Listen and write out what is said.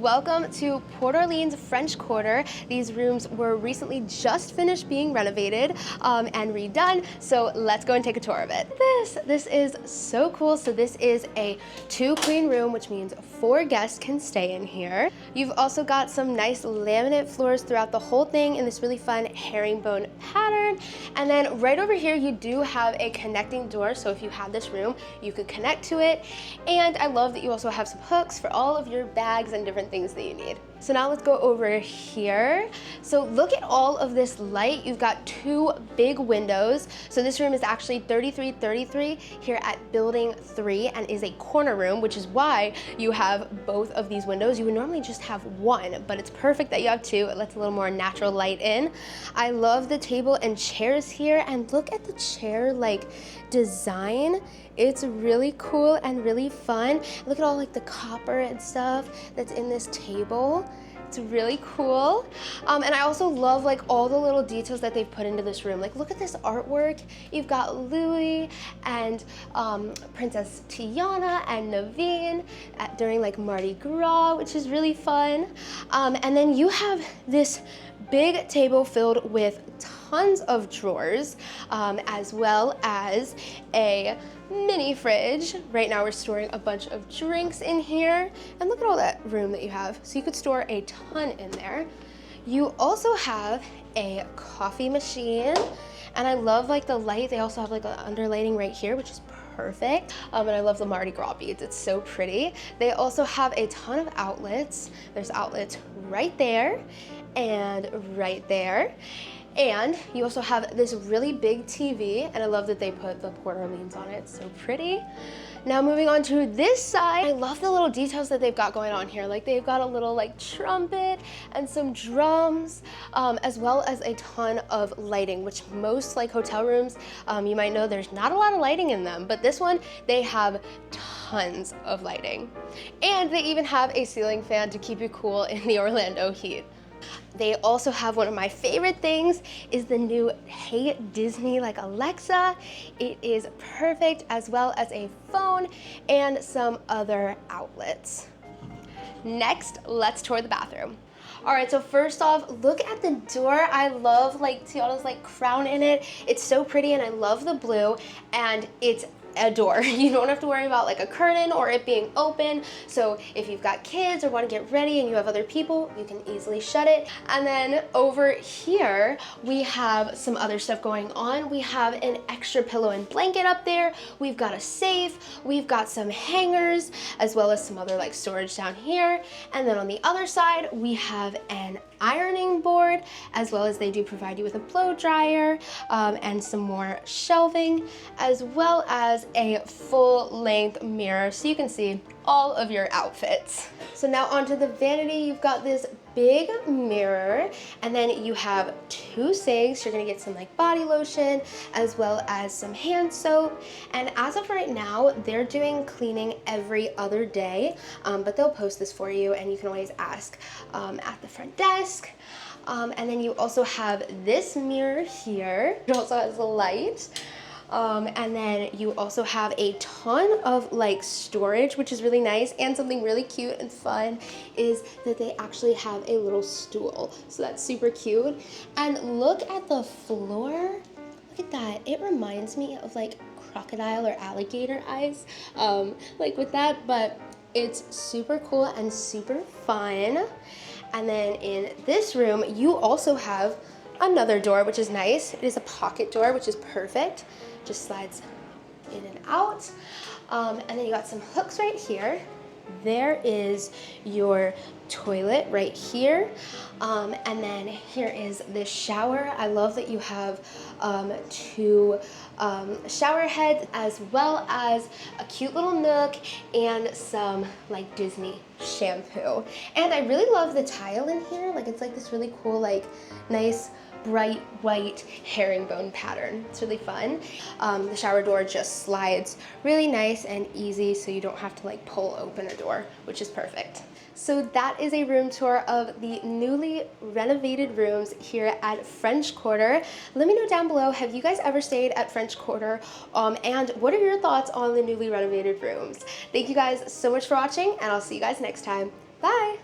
Welcome to Portorleans French Quarter. These rooms were recently just finished being renovated and redone, so let's go and take a tour of it. This is so cool. So this is a 2-queen room, which means 4 guests can stay in here. You've also got some nice laminate floors throughout the whole thing in this really fun herringbone pattern. And then right over here, you do have a connecting door. So if you have this room, you could connect to it. And I love that you also have some hooks for all of your bags and different things that you need. So now let's go over here. So look at all of this light. You've got 2 big windows. So this room is actually 3333 here at building 3 and is a corner room, which is why you have both of these windows. You would normally just have 1, but it's perfect that you have 2. It lets a little more natural light in. I love the table and chairs here, and look at the chair like design. It's really cool and really fun. Look at all like the copper and stuff that's in this table. It's really cool. And I also love like all the little details that they've put into this room. Like look at this artwork. You've got Louis and Princess Tiana and Naveen during like Mardi Gras, which is really fun. And then you have this big table filled with tons of drawers, as well as a mini fridge. Right now we're storing a bunch of drinks in here, and look at all that room that you have. So you could store a ton in there. You also have a coffee machine, and I love like the light. They also have like an underlighting right here, which is perfect. And I love the Mardi Gras beads. It's so pretty. They also have a ton of outlets. There's outlets right there and right there. And you also have this really big TV, and I love that they put the portorleans on it. It's so pretty. Now moving on to this side, I love the little details that they've got going on here. Like they've got a little like trumpet and some drums, as well as a ton of lighting, which most like hotel rooms, you might know there's not a lot of lighting in them, but this one, they have tons of lighting. And they even have a ceiling fan to keep you cool in the Orlando heat. They also have one of my favorite things is the new Hey Disney like Alexa. It is perfect, as well as a phone and some other outlets. Next, let's tour the bathroom. All right, so first off, look at the door. I love like Tiana's like crown in it. It's so pretty, and I love the blue, and it's a door. You don't have to worry about like a curtain or it being open. So if you've got kids or want to get ready and you have other people, you can easily shut it. And then over here, we have some other stuff going on. We have an extra pillow and blanket up there. We've got a safe. We've got some hangers, as well as some other like storage down here. And then on the other side, we have an ironing board, as well as they do provide you with a blow dryer and some more shelving, as well as a full-length mirror so you can see all of your outfits. So now onto the vanity, you've got this big mirror, and then you have 2 sinks. You're gonna get some like body lotion, as well as some hand soap. And as of right now, they're doing cleaning every other day, but they'll post this for you, and you can always ask at the front desk. And then you also have this mirror here. It also has a light. And then you also have a ton of like storage, which is really nice. And something really cute and fun is that they actually have a little stool. So that's super cute. And look at the floor. Look at that. It reminds me of like crocodile or alligator eyes, like with that, but it's super cool and super fun. And then in this room, you also have another door, which is nice. It is a pocket door, which is perfect. Just slides in and out. And then you got some hooks right here. There is your toilet right here. And then here is the shower. I love that you have 2 shower heads, as well as a cute little nook and some like Disney shampoo. And I really love the tile in here. Like it's like this really cool, like nice bright white herringbone pattern. It's really fun. The shower door just slides really nice and easy, so you don't have to like pull open a door, which is perfect. So that is a room tour of the newly renovated rooms here at French Quarter. Let me know down below, have you guys ever stayed at French Quarter? And what are your thoughts on the newly renovated rooms? Thank you guys so much for watching, and I'll see you guys next time. Bye!